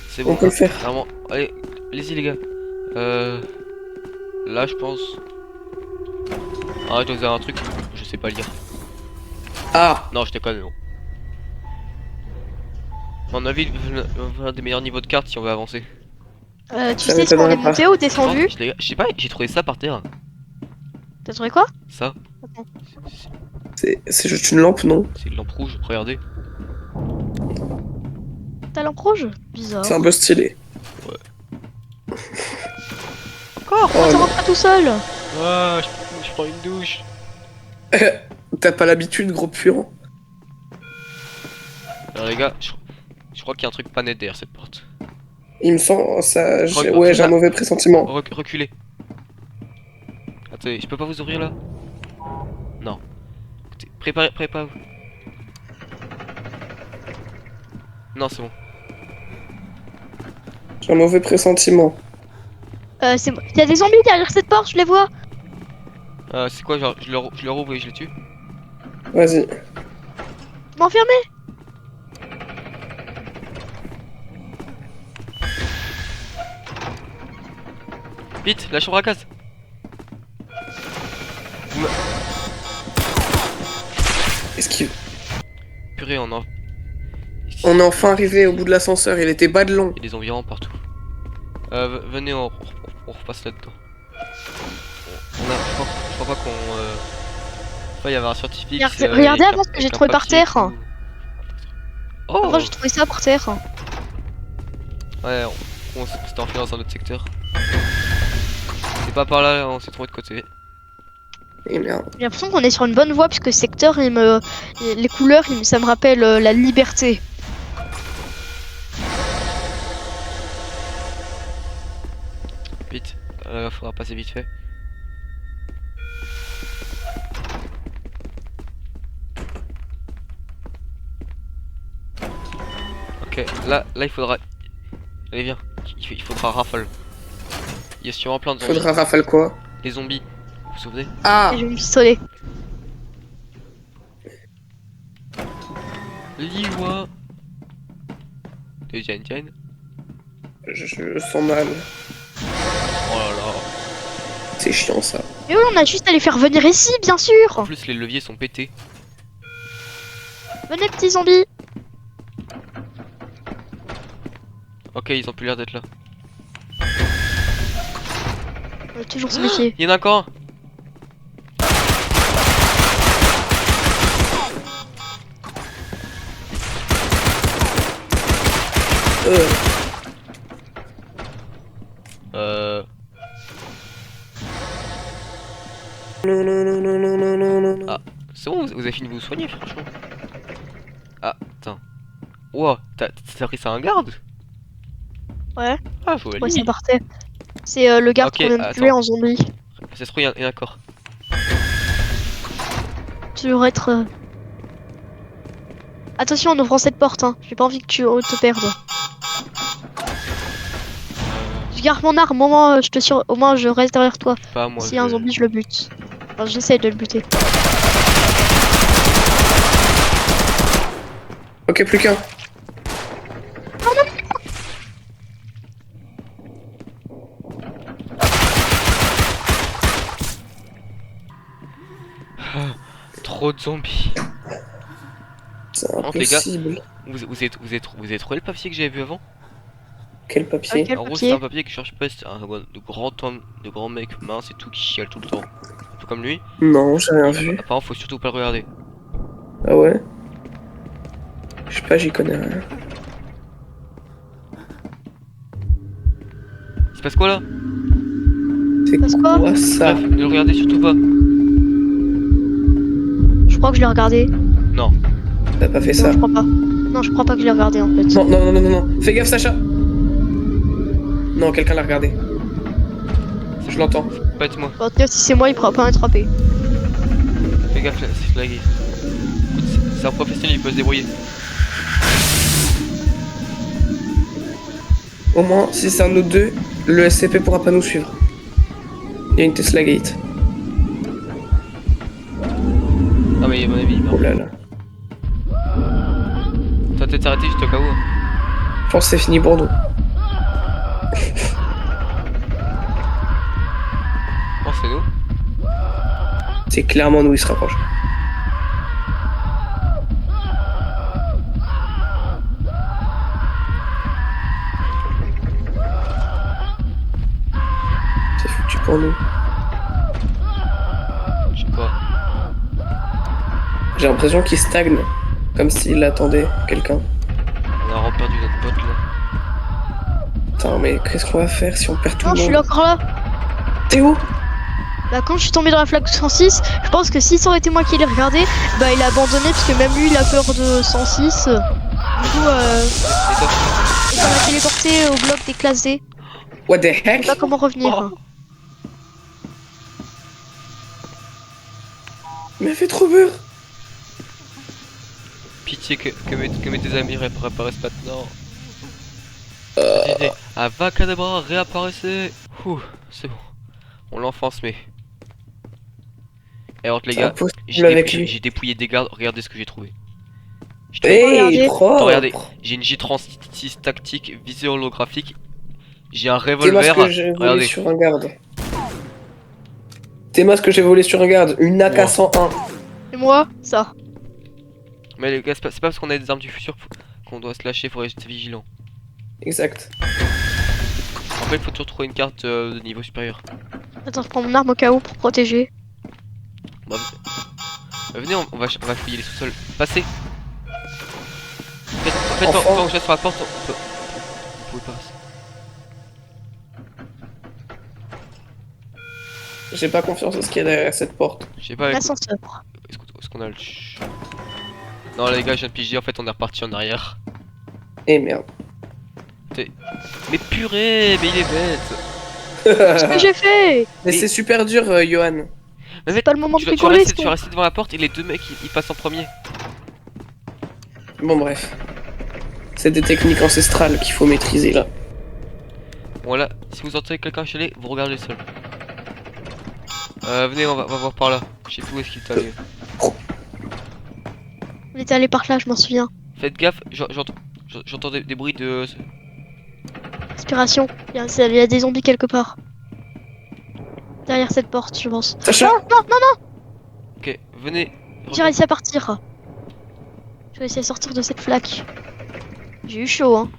C'est On bon. peut le faire. Vraiment. Allez, allez-y les gars. Là je pense. Ah, je dois faire un truc. Je sais pas lire. Ah, Non, je déconne. Non. À mon avis, on va faire des meilleurs niveaux de cartes si on veut avancer. Tu ça sais si on est m'étonnerait pas. monté ou Je descendu? je sais pas, j'ai trouvé ça par terre. T'as trouvé quoi? Ça. Attends. C'est juste une lampe, non? C'est une lampe rouge, regardez. T'as lampe rouge? C'est Bizarre. un peu stylé. Encore? Oh Ça non. rentre pas tout seul? Ah, je prends une douche. T'as pas l'habitude, gros puant. Alors les gars, je crois qu'il y a un truc pas net derrière cette porte. Il me semble, ça, Re- ouais, j'ai un là, mauvais pressentiment. Reculez. Attendez, je peux pas vous ouvrir là? Non. Écoutez, préparez-vous. Non, c'est bon. J'ai un mauvais pressentiment. C'est... Il y a des zombies derrière cette porte, je les vois. C'est quoi, genre, je le rouvre et je le tue? Vas-y. M'enfermer. Vite, la chambre à gaz. Est-ce qu'il... Purée, on a... On est enfin arrivé au bout de l'ascenseur, il était bas de long. Il y a des environs partout. Venez, on repasse là-dedans. Je crois pas qu'on... Il va y avoir un scientifique... Regardez avant ce que j'ai trouvé par terre. Oh! Moi j'ai trouvé ça par terre. Ouais, on s'est enfilé dans un autre secteur. C'est pas par là, on s'est trouvé de côté. Et merde. J'ai l'impression qu'on est sur une bonne voie parce que ce secteur, les couleurs, ça me rappelle la liberté. Vite, faudra passer vite fait. Ok, là il faudra... Allez viens, il faudra rafale. Il y a sûrement plein de zombies. Faudra rafale quoi? Les zombies, vous vous souvenez? Ah, Et j'ai mon pistolet. Liwa. Tiens. je sens mal. Oh là là. C'est chiant ça. Et oui, on a juste à les faire venir ici, bien En sûr. plus les leviers sont pétés. Venez petits zombies. Ok, ils ont plus l'air d'être là. On a toujours ce métier. Il y en a encore un. Euh, Euh... non. Ah, c'est bon, vous avez fini de vous soigner, franchement. Ah, attends. Wow, t'as pris ça à un garde? Ouais, Ah, faut ouais, aller. ça partait. C'est le garde Ok, qu'on vient de attends. tuer en zombie. Ça se trouve, il y en a encore. Tu devrais être... Attention en ouvrant cette porte, hein. J'ai pas envie que tu te perdes. Je garde mon arme, au moins je reste derrière toi. Pas moi. S'il y a un zombie, je le bute. Enfin, j'essaie de le buter. Ok, plus qu'un. Trop de zombies. C'est Entre les gars. impossible. Vous avez trouvé le papier que j'avais vu avant? Quel papier? Quel En gros, papier? c'est un papier que je cherche pas, c'est un de grand homme, de grand mec mince et tout qui chiale tout le temps. Un peu comme lui. Non, j'ai rien vu. Apparemment, faut surtout pas le regarder. Ah ouais? Je sais pas, j'y connais rien. Il se passe quoi là? C'est Passe quoi? quoi ça? Bref, ne le regardez surtout pas. Je crois que je l'ai regardé. Non. T'as pas fait Non, ça? je crois pas. Non, je crois pas que je l'ai regardé en fait. Non. Fais gaffe, Sacha! Non, quelqu'un l'a regardé. Je l'entends. Pas être moi. Bon, en tout cas, si c'est moi, il pourra pas m'attraper. Fais gaffe, là, c'est lagué. Écoute, c'est un professionnel, il peut se débrouiller. Au moins, si c'est un de nous deux, le SCP pourra pas nous suivre. Il y a une Tesla Gate. Ah, mais à mon avis, non. Oh là là. Toi, t'es arrêté juste au cas où. pense que c'est fini pour nous. Oh, c'est nous. C'est clairement nous, il se rapproche. C'est foutu pour nous. Je sais pas. J'ai l'impression qu'il stagne. Comme s'il attendait quelqu'un. On a vraiment perdu notre pote là. Putain, mais qu'est-ce qu'on va faire si on perd tout Non, le je suis monde? là encore là. T'es où? Bah quand je suis tombé dans la flaque 106, je pense que si ça aurait été moi qui l'ai regardé, bah il a abandonné parce que même lui il a peur de 106. Du coup, Et toi, ça m'a téléporté au bloc des classes D. What the Je sais heck? pas comment revenir. Oh. Il m'a fait trop peur. pitié que mes amis réapparaissent maintenant. Avacadabra, réapparaissez. Ouh, c'est bon. On l'enfonce, mais. Et alors les C'est gars, impossible avec lui. j'ai dépouillé des gardes, regardez ce que j'ai trouvé. Hey, Regardez. propre. Regardez, j'ai une J36 tactique, visée holographique. J'ai un C'est moi ce revolver. que j'ai volé Regardez, sur un garde. C'est moi ce que j'ai volé sur un garde. Une AK-101. Et moi, ça. mais les gars, c'est pas parce qu'on a des armes du futur qu'on doit se lâcher, faut rester vigilant. Exact. En fait, il faut toujours trouver une carte de niveau supérieur. Attends, je prends mon arme au cas où pour protéger. Bah, venez, on va fouiller les sous-sols. Passez. Faites Enfin. tant que je reste sur la porte, vous pouvez pas passer. J'ai pas confiance en ce qu'il y a derrière cette porte. Je sais pas, écoute, L'ascenseur. est-ce qu'on a le... Non les gars, je viens de piger, en fait on est reparti en arrière. Eh merde. Mais purée, mais il est bête. Qu'est-ce que j'ai fait? Mais Et- c'est super dur, Johan. Mais C'est pas le moment de tu vas rigoler, rester, tu ça. vas rester devant la porte et les deux mecs ils passent en premier. Bon, bref. C'est des techniques ancestrales qu'il faut maîtriser là. Bon là, si vous entendez quelqu'un chialer, vous regardez le sol. Venez, on va voir par là. Je sais plus où est-ce qu'il est allé. On était allé par là, je m'en souviens. Faites gaffe, j'entends des bruits de... Inspiration. Il y a des zombies quelque part. Derrière cette porte, je pense. Sacha, Ok, venez. J'ai réussi à partir. J'ai réussi à sortir de cette flaque. J'ai eu chaud, hein.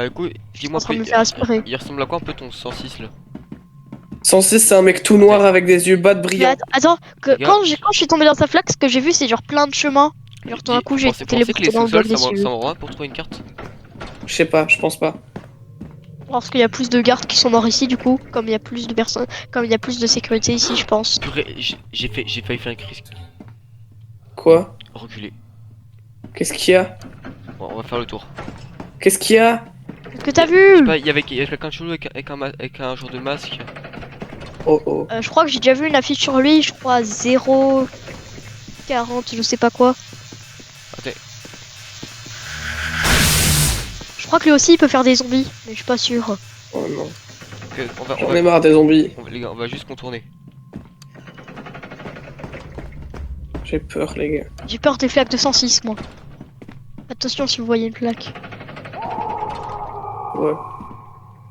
Écoute, Je suis en dis-moi train de me plus. faire aspirer. Il ressemble à quoi un peu ton 106 là? 106, c'est un mec tout noir avec des yeux bas de Mais brillants. attends, Les gars. quand je suis tombé dans sa flaque, ce que j'ai vu, c'est genre plein de chemins. Genre tout d'un coup, j'ai été Pensez que les téléporté dans le bloc sous-sols, des ça cieux. me rend pour trouver une carte. Je sais pas, je pense pas. Parce qu'il y a plus de gardes qui sont morts ici, du coup. Comme il y a plus de personnes. Comme il y a plus de sécurité ici, je pense. Purée, j'ai failli faire une crise. Quoi? Reculer. Qu'est-ce qu'il y a? Bon, on va faire le tour. Qu'est-ce qu'il y a? Qu'est-ce que t'as Je sais vu? pas, il y avait quelqu'un de chelou avec un genre de masque. Oh oh. Je crois que j'ai déjà vu une affiche sur lui, je crois 0,40, je sais pas quoi. Attends, Je crois que lui aussi il peut faire des zombies, mais je suis pas sûr. Oh non. ok, J'en ai marre des zombies. les gars, on va juste contourner. J'ai peur, les gars. J'ai peur des flaques de 106, moi. Attention si vous voyez une flaque. Ouais.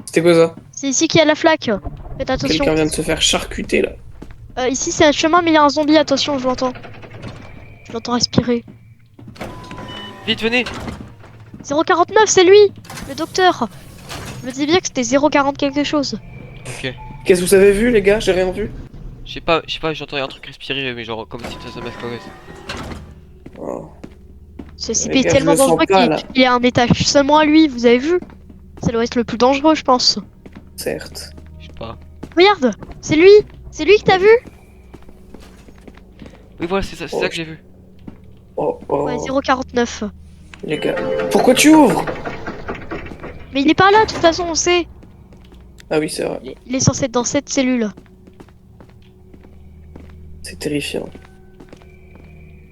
C'était quoi ça? C'est ici qu'il y a la flaque. Faites attention. Quelqu'un vient de se faire charcuter là. Ici c'est un chemin, mais il y a un zombie, attention, je l'entends. Je l'entends respirer. Vite, venez. 0,49, c'est lui, le docteur. Je me disais bien que c'était 0,40 quelque chose. Ok. Qu'est-ce que vous avez vu, les gars? J'ai rien vu. Je sais pas, j'entendais un truc respirer, mais genre comme si ça m'explosait. Oh. Ce Les CP est gars, tellement je le sens dangereux pas, là. qu'il y a un étage seulement à lui, vous avez vu? Ça doit être le plus dangereux, je pense. Certes. Je sais pas. Regarde, c'est lui. C'est lui que t'as vu? Oui, voilà, c'est ça Oh. que j'ai vu. Oh oh. Ouais, 0,49. Les gars. Pourquoi tu ouvres? Mais il est pas là, de toute façon, on sait. Ah oui, c'est vrai. Il est censé être dans cette cellule. C'est terrifiant.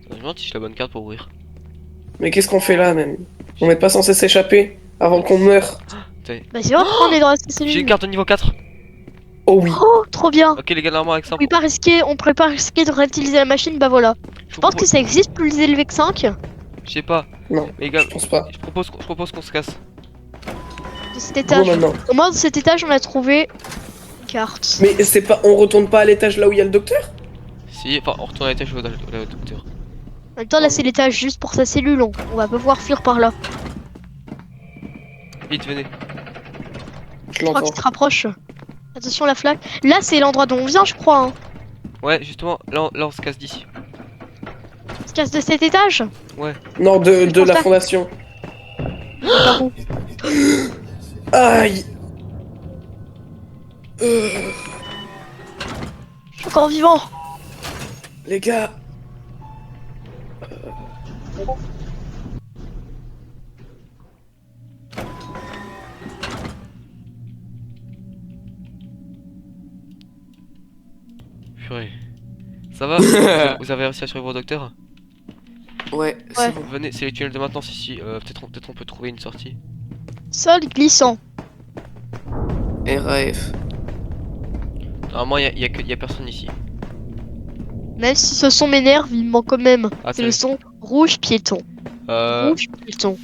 Je me demande si j'ai la bonne carte pour ouvrir. Mais qu'est-ce qu'on fait là, même? On n'est pas censé s'échapper avant qu'on meure. Bah c'est vrai, on est dans cette J'ai une cellule. carte de niveau 4. Oh oui. Oh, trop bien. Ok, les gars, normalement avec ça. On peut pas risquer de réutiliser la machine, bah voilà. Je pense que ça existe plus élevé que 5. Je sais pas. Non, Mais les gars, je pense pas. je propose qu'on se casse. De cet Bon, étage. maintenant. Au moins, de cet étage, on a trouvé une carte. Mais c'est pas. On retourne pas à l'étage là où il y a le docteur? Si, enfin, on retourne à l'étage au docteur. En même temps, là, c'est l'étage juste pour sa cellule. On va pas pouvoir fuir par là. Vite, venez. Je Je crois l'entends. qu'il se rapproche. Attention, la flaque. Là, c'est l'endroit dont on vient, je crois. Hein. Ouais, justement, là on se casse d'ici. On se casse de cet étage. Non, de Je pense la pas. fondation. Par où? Aïe. Je suis encore vivant. Les gars. Purée. Ça va vous avez réussi à survivre au docteur? Ouais, Ouais. c'est bon. Venez, c'est les tunnels de maintenance ici. Peut-être on peut trouver une sortie. Sol glissant. RAF. Normalement, y a personne ici. Même si ce son m'énerve, il me manque quand même. Ah, C'est le son rouge piéton. Rouge piéton.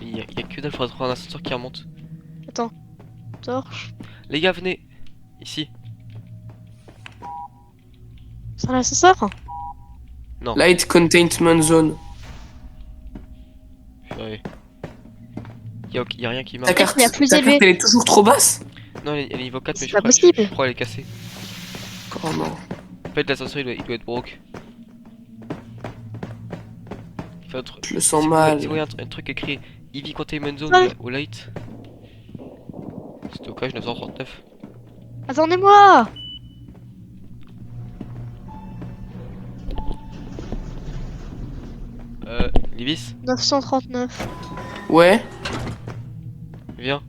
y a que dalle, faudra trouver un ascenseur qui remonte. Torche. Les gars, venez. Ici. C'est un ascenseur? Non. Light Containment Zone. Purée. Y a rien qui Ta marche. carte, il y a plus ta élevé. carte, elle est toujours trop basse? Non, elle est niveau 4, mais C'est je pas crois, possible. je crois elle est cassée. Oh non. En fait, l'ascenseur il doit être broke. Fait un truc. Je le sens mal. Si vous voyez un truc écrit EV Containment Zone Ouais. au light. Stockage 939. Attendez-moi! Livis, 939. Ouais, viens.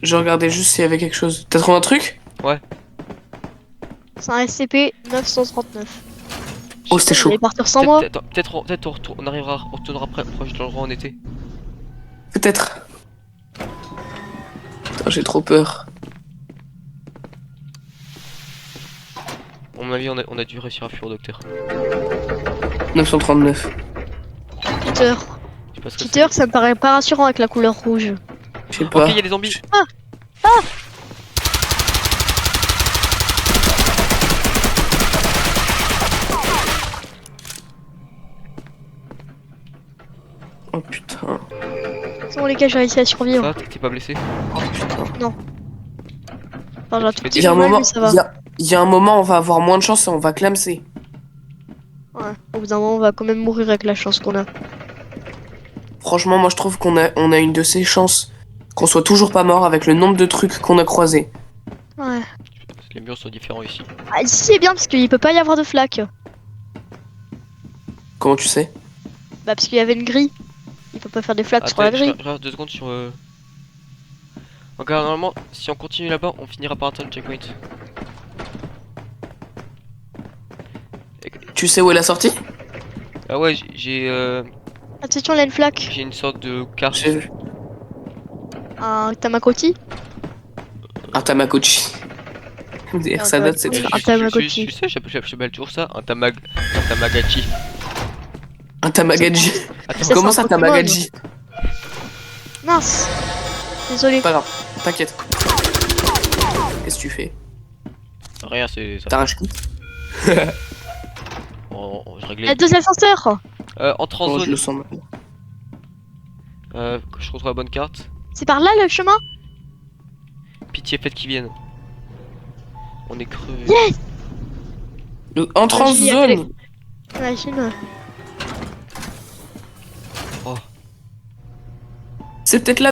je regardais juste s'il y avait quelque chose. T'as trouvé un truc? C'est un SCP 939. Oh, c'était Vous chaud. allez partir sans moi? Peut-être on arrivera, on retournera proche de l'endroit où on était. Peut-être. Putain, j'ai trop peur. À mon avis, on a dû réussir à fuir au docteur. 939. Peter. Je sais pas ce que Peter, ça me paraît pas rassurant avec la couleur rouge. Je sais c'est. pas. Ok, y a des zombies. Oh putain. C'est bon les gars, j'ai réussi à Ça survivre. va, t'es pas blessé? Oh putain. Enfin, j'ai un tout Il petit Il y a un peu mal, moment, mais ça va. il y a un moment, on va avoir moins de chance et on va clamser. Ouais. Au bout d'un moment, on va quand même mourir avec la chance qu'on a. Franchement, moi je trouve on a une de ces chances qu'on soit toujours pas mort avec le nombre de trucs qu'on a croisés. Ouais. Les murs sont différents ici. Ah, ici c'est bien parce qu'il peut pas y avoir de flaque. Comment tu sais? Bah parce qu'il y avait une grille. Il peut pas faire des flaques sur la Attends, je grille. regarde 2 secondes sur. Regarde, normalement, si on continue là-bas, on finira par atteindre le checkpoint. Tu sais où est la sortie? Ah ouais, j'ai Attention, là une flaque. une sorte de carte. J'ai vu. Un Tamagotchi. Un Tamagotchi. D'ailleurs, ça date, c'est Un très... Tamagotchi. Tu sais, j'appelle toujours ça un Tamagotchi. Un Tamagotchi. Attends, Ça, Comment c'est un ça, Pokémon. Tamagotchi? Mince. Désolé. Pas grave, t'inquiète. Qu'est-ce que tu fais? rien, c'est ça. T'arraches qui? Je Il y réglais. a 2 ascenseurs. Entre en Oh, je zone. le sens mal. Que je retrouve la bonne carte. C'est par là le chemin? Pitié, faites qu'ils viennent. On est crevé. Yes. Entre en Ouais, j'y ai zone! Imagine. C'est peut-être là